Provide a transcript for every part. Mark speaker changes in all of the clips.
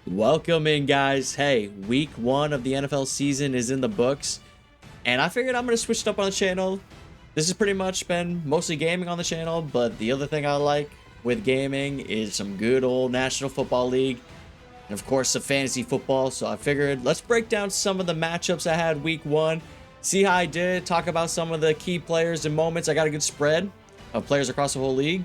Speaker 1: Welcome in, guys. Hey, week one of the NFL season is in the books, and I figured I'm going to switch it up on the channel. This has pretty much been mostly gaming on the channel, but the other thing I like with gaming is some good old National Football League, and of course, some fantasy football. So I figured let's break down some of the matchups I had week one, see how I did, talk about some of the key players and moments. I got a good spread of players across the whole league.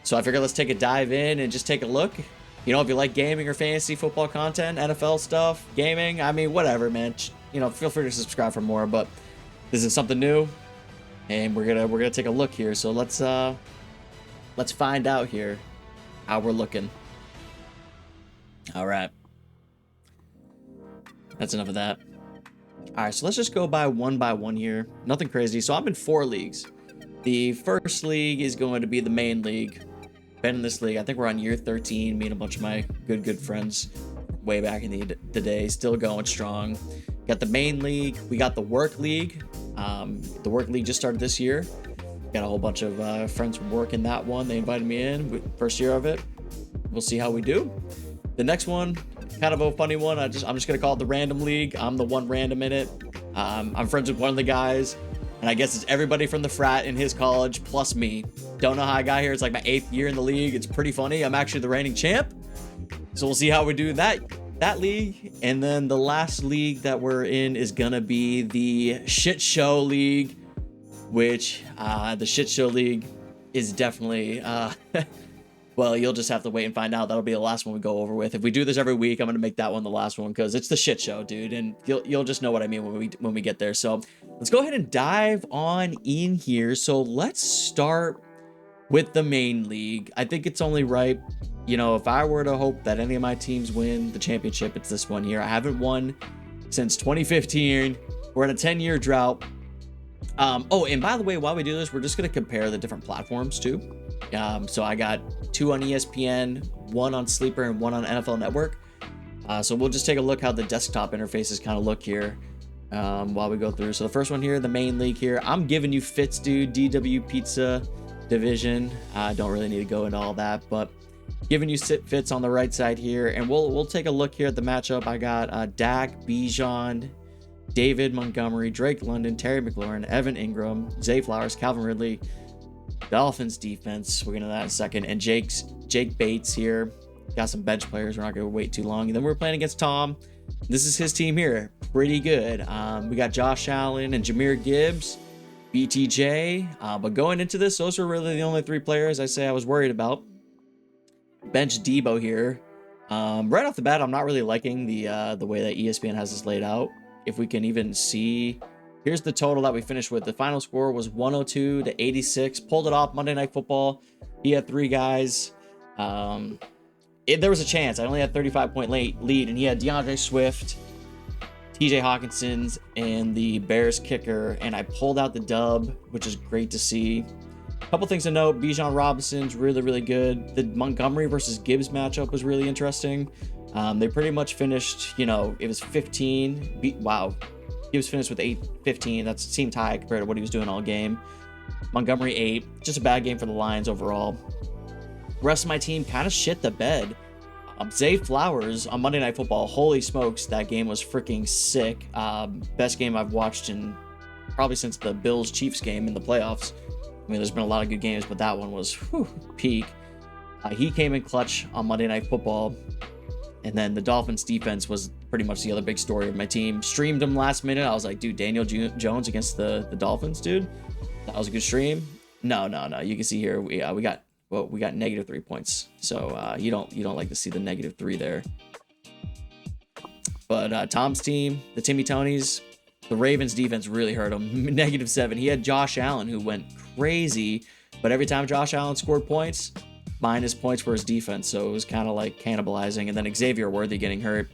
Speaker 1: So I figured let's take a dive in and just take a look. You know, if you like gaming or fantasy football content, NFL stuff, gaming, I mean, whatever, man. You know, feel free to subscribe for more. But this is something new, and we're gonna take a look here. So let's find out here how we're looking. All right, that's enough of that. All right, so let's just go by one here. Nothing crazy. So I'm in 4 leagues. The first league is going to be the main league. Been in this league, I think we're on year 13. Me and a bunch of my good friends way back in the day, still going strong. Got the main league, we got the work league. The work league just started this year. Got a whole bunch of friends from work in that one. They invited me in, first year of it. We'll see how we do. The next one, kind of a funny one. I'm just gonna call it the random league. I'm the one random in it. I'm friends with one of the guys, and I guess it's everybody from the frat in his college plus me. Don't know how I got here. It's like my 8th year in the league. It's pretty funny. I'm actually the reigning champ. So we'll see how we do that league. And then the last league that we're in is gonna be the shit show league, which the shit show league is definitely well, you'll just have to wait and find out. That'll be the last one we go over with. If we do this every week, I'm gonna make that one the last one because it's the shit show, dude, and you'll just know what I mean when we get there. So let's go ahead and dive on in here. So let's start with the main league. I think it's only right, you know, if I were to hope that any of my teams win the championship, it's this one here. I haven't won since 2015. We're in a 10-year drought. Oh, and by the way, while we do this, we're just going to compare the different platforms too. So I got 2 on ESPN, 1 on Sleeper, and 1 on NFL Network. So we'll just take a look how the desktop interfaces kind of look here while we go through. So the first one here, the main league here, I'm giving you fits, dude. DW Pizza Division. I don't really need to go into all that, but giving you fits on the right side here. And we'll take a look here at the matchup. I got Dak, Bijan, David Montgomery, Drake London, Terry McLaurin, Evan Ingram, Zay Flowers, Calvin Ridley, Dolphins defense. We're gonna do that in a second. And Jake Bates here. Got some bench players. We're not gonna wait too long. And then we're playing against Tom. This is his team here. Pretty good. We got Josh Allen and Jahmyr Gibbs, BTJ. But going into this, those are really the only 3 players I was worried about. Bench Debo here. Right off the bat, I'm not really liking the way that ESPN has this laid out. If we can even see, here's the total that we finished with. The final score was 102 to 86. Pulled it off Monday Night Football. He had 3 guys. There was a chance. I only had 35-point lead, and he had DeAndre Swift, TJ Hawkinson's, and the Bears kicker, and I pulled out the dub, which is great to see. A couple things to note: Bijan Robinson's really good. The Montgomery versus Gibbs matchup was really interesting. They pretty much finished, you know, it was 15. Wow. Gibbs finished with 15. That seemed high compared to what he was doing all game. Montgomery 8. Just a bad game for the Lions overall. The rest of my team kind of shit the bed. Zay Flowers on Monday Night Football. Holy smokes, that game was freaking sick. Best game I've watched in probably since the Bills-Chiefs game in the playoffs. I mean, there's been a lot of good games, but that one was peak. He came in clutch on Monday Night Football. And then the Dolphins defense was pretty much the other big story of my team. Streamed them last minute. I was like, dude, Daniel Jones against the Dolphins, dude. That was a good stream. No. You can see here we got negative 3 points. So you don't like to see the negative 3 there. But Tom's team, the Timmy Tonys, the Ravens defense really hurt him. Negative 7. He had Josh Allen who went crazy, but every time Josh Allen scored points, minus points for his defense, so it was kind of like cannibalizing. And then Xavier Worthy getting hurt,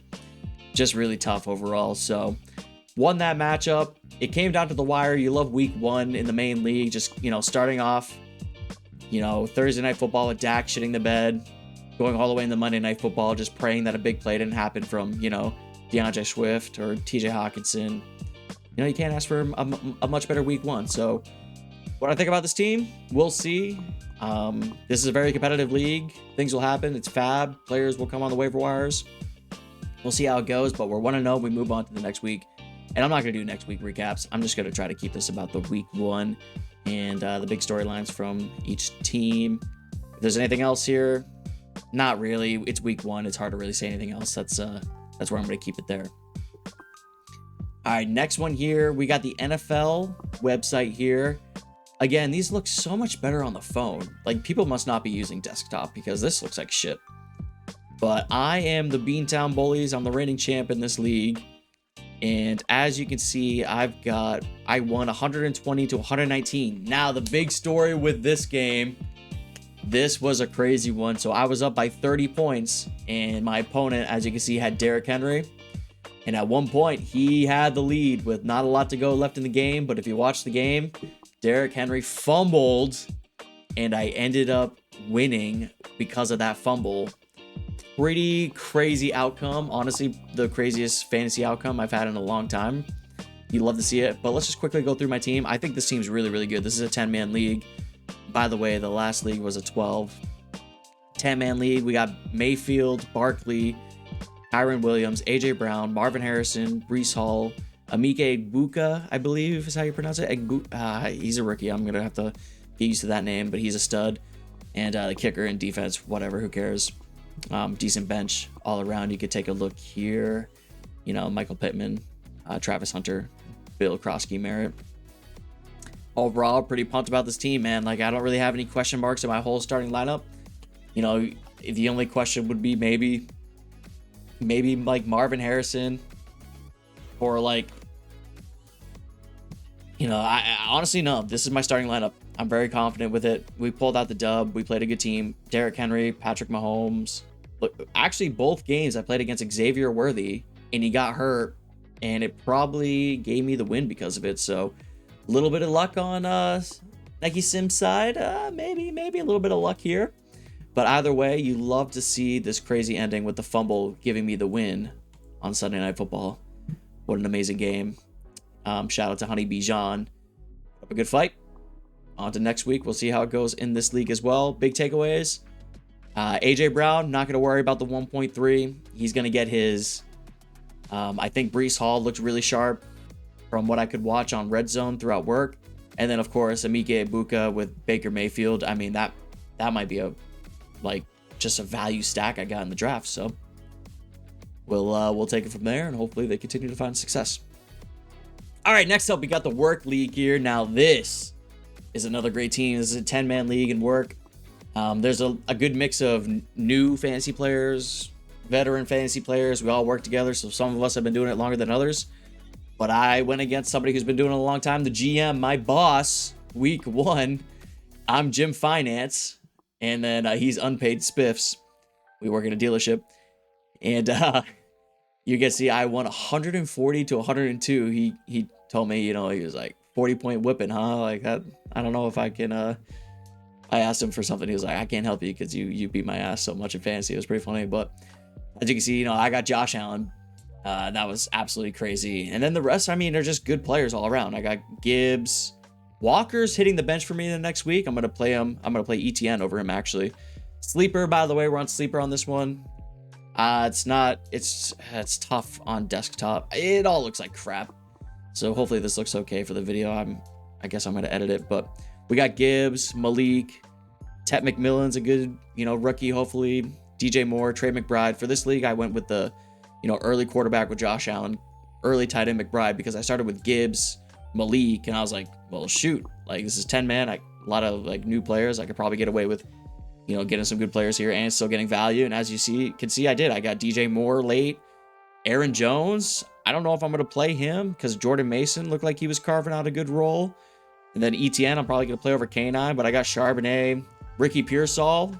Speaker 1: just really tough overall. So won that matchup. It came down to the wire. You love week 1 in the main league, just, you know, starting off, you know, Thursday Night Football with Dak shitting the bed, going all the way into Monday Night Football, just praying that a big play didn't happen from, you know, DeAndre Swift or TJ Hawkinson. You know, you can't ask for a much better week 1. So what I think about this team, we'll see. This is a very competitive league. Things will happen. It's fab. Players will come on the waiver wires. We'll see how it goes, but we're 1-0. We move on to the next week. And I'm not going to do next week recaps. I'm just going to try to keep this about the week 1 and the big storylines from each team. If there's anything else here, not really. It's week 1. It's hard to really say anything else. That's where I'm going to keep it there. All right, next one here. We got the NFL website here. Again, these look so much better on the phone. Like, people must not be using desktop because this looks like shit. But I am the Beantown Bullies. I'm the reigning champ in this league. And as you can see, I won 120 to 119. Now, the big story with this game, this was a crazy one. So I was up by 30 points, and my opponent, as you can see, had Derrick Henry. And at one point, he had the lead with not a lot to go left in the game. But if you watch the game, Derrick Henry fumbled, and I ended up winning because of that fumble. Pretty crazy outcome. Honestly, the craziest fantasy outcome I've had in a long time. You'd love to see it. But let's just quickly go through my team. I think this team's really, really good. This is a 10-man league. By the way, the last league was a 12. 10-man league. We got Mayfield, Barkley, Kyron Williams, AJ Brown, Marvin Harrison, Breece Hall, Emeka Egbuka, I believe is how you pronounce it. He's a rookie. I'm going to have to get used to that name, but he's a stud. And the kicker and defense, whatever, who cares? Decent bench all around. You could take a look here. You know, Michael Pittman, Travis Hunter, Bill Krosky Merritt. Overall, pretty pumped about this team, man. Like, I don't really have any question marks in my whole starting lineup. You know, the only question would be maybe like Marvin Harrison, or like, you know, I honestly, no, this is my starting lineup. I'm very confident with it. We pulled out the dub. We played a good team. Derrick Henry, Patrick Mahomes. Look, actually, both games I played against Xavier Worthy, and he got hurt, and it probably gave me the win because of it. So, a little bit of luck on Nike Sim's side. Maybe a little bit of luck here. But either way, you love to see this crazy ending with the fumble giving me the win on Sunday Night Football. What an amazing game. Shout out to Honey Bijan. Have a good fight. On to next week. We'll see how it goes in this league as well. Big takeaways. AJ Brown, not going to worry about the 1.3. He's going to get his. I think Breece Hall looks really sharp from what I could watch on Red Zone throughout work. And then, of course, Emeka Egbuka with Baker Mayfield. I mean, that might be just a value stack I got in the draft. So we'll take it from there, and hopefully they continue to find success. All right, next up, we got the work league here. Now, this is another great team. This is a 10-man league in work. There's a good mix of new fantasy players, veteran fantasy players. We all work together, so some of us have been doing it longer than others. But I went against somebody who's been doing it a long time. The GM, my boss, week 1. I'm Jim Finance, and then he's Unpaid Spiffs. We work in a dealership. And you can see I won 140 to 102. He told me, you know, he was like, 40-point whipping, huh? Like that. I don't know if I can. I asked him for something. He was like, I can't help you because you beat my ass so much in fantasy. It was pretty funny. But as you can see, you know, I got Josh Allen. That was absolutely crazy. And then the rest, I mean, they're just good players all around. I got Gibbs. Walker's hitting the bench for me the next week. I'm going to play him. I'm going to play ETN over him, actually. Sleeper, by the way, we're on Sleeper on this one. It's tough on desktop. It all looks like crap. So hopefully this looks okay for the video. I guess I'm going to edit it. But we got Gibbs, Malik, Tet McMillan's a good, you know, rookie, hopefully. DJ Moore, Trey McBride. For this league, I went with the, you know, early quarterback with Josh Allen, early tight end McBride, because I started with Gibbs, Malik, and I was like, well, shoot, like this is 10-man. A lot of like new players. I could probably get away with, you know, getting some good players here and still getting value. And as you can see, I did. I got DJ Moore late. Aaron Jones, I don't know if I'm going to play him because Jordan Mason looked like he was carving out a good role. And then ETN, I'm probably going to play over K9, but I got Charbonnet, Ricky Pearsall.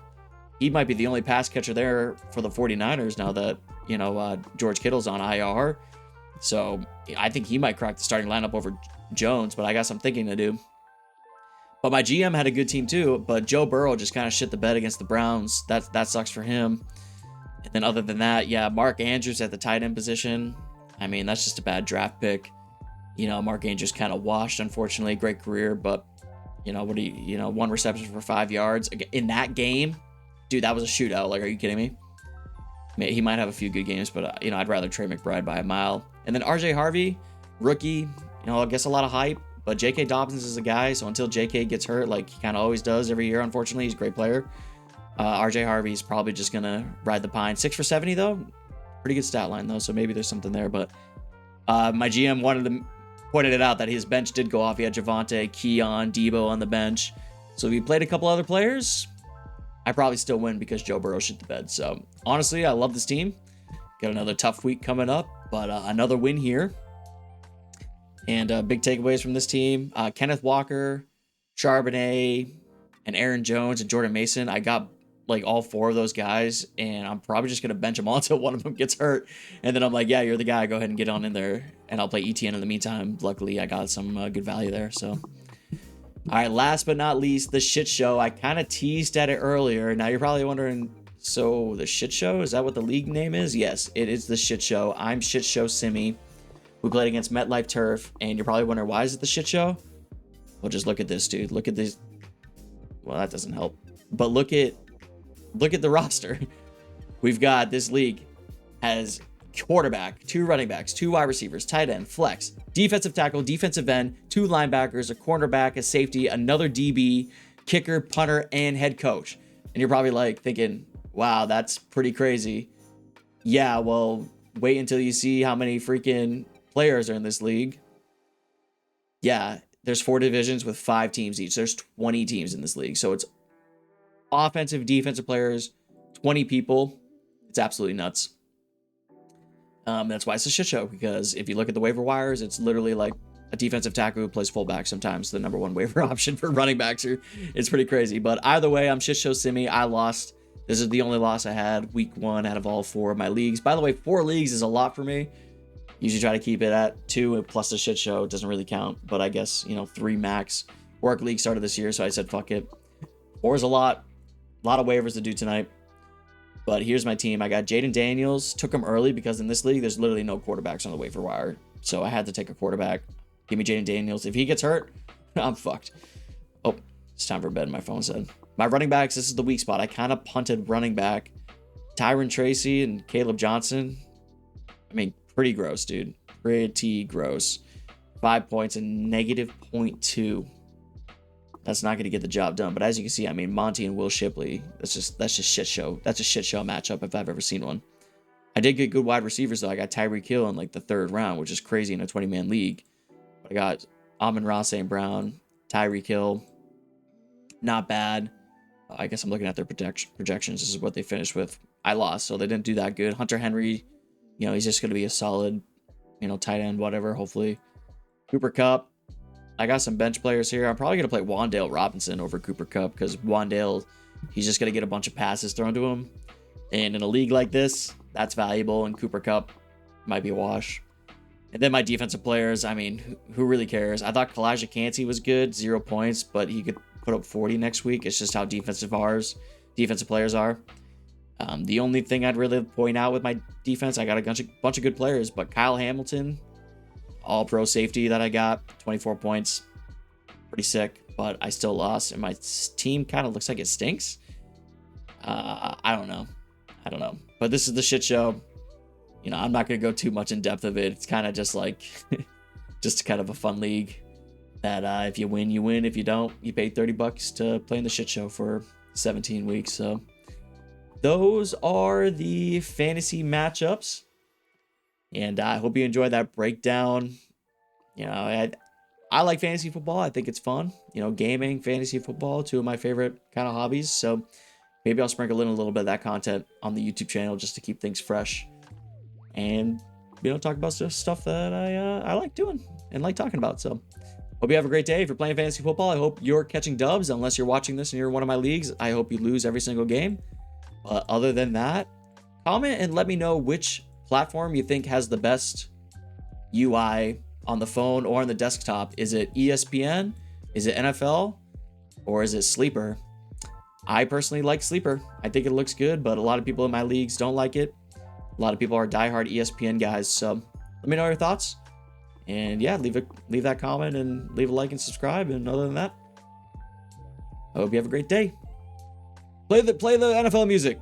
Speaker 1: He might be the only pass catcher there for the 49ers now that, you know, George Kittle's on IR. So I think he might crack the starting lineup over Jones, but I got some thinking to do. But my GM had a good team too, but Joe Burrow just kind of shit the bed against the Browns. That sucks for him. And then other than that, yeah, Mark Andrews at the tight end position. I mean, that's just a bad draft pick. You know, Mark Andrews kind of washed, unfortunately. Great career, but, you know, one reception for 5 yards. In that game, dude, that was a shootout. Like, are you kidding me? He might have a few good games, but I'd rather Trey McBride by a mile. And then RJ Harvey, rookie, I guess a lot of hype, but J.K. Dobbins is a guy, so until J.K. gets hurt, like he kind of always does every year, unfortunately, he's a great player. RJ Harvey's probably just going to ride the pine. 6 for 70, though. Pretty good stat line, though, so maybe there's something there. But my GM pointed it out that his bench did go off. He had Javonte, Keon, Debo on the bench. So if he played a couple other players, I probably still win because Joe Burrow shit the bed. So honestly, I love this team. Got another tough week coming up, but another win here. And big takeaways from this team. Kenneth Walker, Charbonnet, and Aaron Jones and Jordan Mason. I got like all 4 of those guys, and I'm probably just going to bench them all until one of them gets hurt. And then I'm like, yeah, you're the guy. Go ahead and get on in there, and I'll play ETN in the meantime. Luckily, I got some good value there. So, all right, last but not least, the shit show. I kind of teased at it earlier. Now you're probably wondering, so the shit show, is that what the league name is? Yes, it is the shit show. I'm Shit Show Simi. We played against MetLife Turf, and you're probably wondering, why is it the shit show? Well, just look at this, dude. Look at this. Well, that doesn't help. But look at the roster. We've got, this league has quarterback, 2 running backs, 2 wide receivers, tight end, flex, defensive tackle, defensive end, 2 linebackers, a cornerback, a safety, another DB, kicker, punter, and head coach. And you're probably like thinking, wow, that's pretty crazy. Yeah, well, wait until you see how many freaking players are in this league. Yeah, there's 4 divisions with 5 teams each. There's 20 teams in this league. So it's offensive, defensive players, 20 people. It's absolutely nuts. That's why it's a shit show, because if you look at the waiver wires, it's literally like a defensive tackle who plays fullback, sometimes the number 1 waiver option for running backs. It's pretty crazy. But either way, I'm Shit Show Simi. I lost. This is the only loss I had week 1 out of all 4 of my leagues. By the way, 4 leagues is a lot for me. Usually try to keep it at 2 plus the shit show. It doesn't really count, but I guess, 3 max. Work league started this year, so I said fuck it. 4 is a lot. A lot of waivers to do tonight. But here's my team. I got Jaden Daniels. Took him early because in this league, there's literally no quarterbacks on the waiver wire. So I had to take a quarterback. Give me Jaden Daniels. If he gets hurt, I'm fucked. Oh, it's time for bed, my phone said. My running backs, this is the weak spot. I kind of punted running back. Tyron Tracy and Caleb Johnson. I mean, pretty gross, dude. Pretty gross. 5 points and negative 0.2. That's not going to get the job done. But as you can see, I mean, Monty and Will Shipley, that's just shit show. That's a shit show matchup if I've ever seen one. I did get good wide receivers, though. I got Tyreek Hill in like the 3rd round, which is crazy in a 20-man league. I got Amon-Ra St. Brown, Tyreek Hill. Not bad. I guess I'm looking at their projections. This is what they finished with. I lost, so they didn't do that good. Hunter Henry, he's just going to be a solid, tight end, whatever, hopefully. Cooper Kupp. I got some bench players here. I'm probably going to play Wan'Dale Robinson over Cooper Kupp because Wan'Dale, he's just going to get a bunch of passes thrown to him. And in a league like this, that's valuable. And Cooper Kupp might be a wash. And then my defensive players, I mean, who really cares? I thought Kalijah Kancey was good, 0 points, but he could put up 40 next week. It's just how defensive players are. The only thing I'd really point out with my defense, I got a bunch of good players, but Kyle Hamilton, all pro safety that I got, 24 points, pretty sick, but I still lost, and my team kind of looks like it stinks. I don't know, but this is the shit show. I'm not going to go too much in depth of it. It's kind of just like, just kind of a fun league that if you win, you win. If you don't, you pay $30 to play in the shit show for 17 weeks. So those are the fantasy matchups. And I hope you enjoyed that breakdown. I like fantasy football. I think it's fun. Gaming, fantasy football, 2 of my favorite kind of hobbies. So maybe I'll sprinkle in a little bit of that content on the YouTube channel just to keep things fresh. And, talk about stuff that I like doing and like talking about. So hope you have a great day. If you're playing fantasy football, I hope you're catching dubs. Unless you're watching this and you're in one of my leagues, I hope you lose every single game. But other than that, comment and let me know which platform you think has the best UI on the phone or on the desktop. Is it ESPN? Is it NFL? Or is it Sleeper? I personally like Sleeper. I think it looks good, but a lot of people in my leagues don't like it. A lot of people are diehard ESPN guys. So let me know your thoughts. And yeah, leave that comment and leave a like and subscribe. And other than that, I hope you have a great day. Play the NFL music.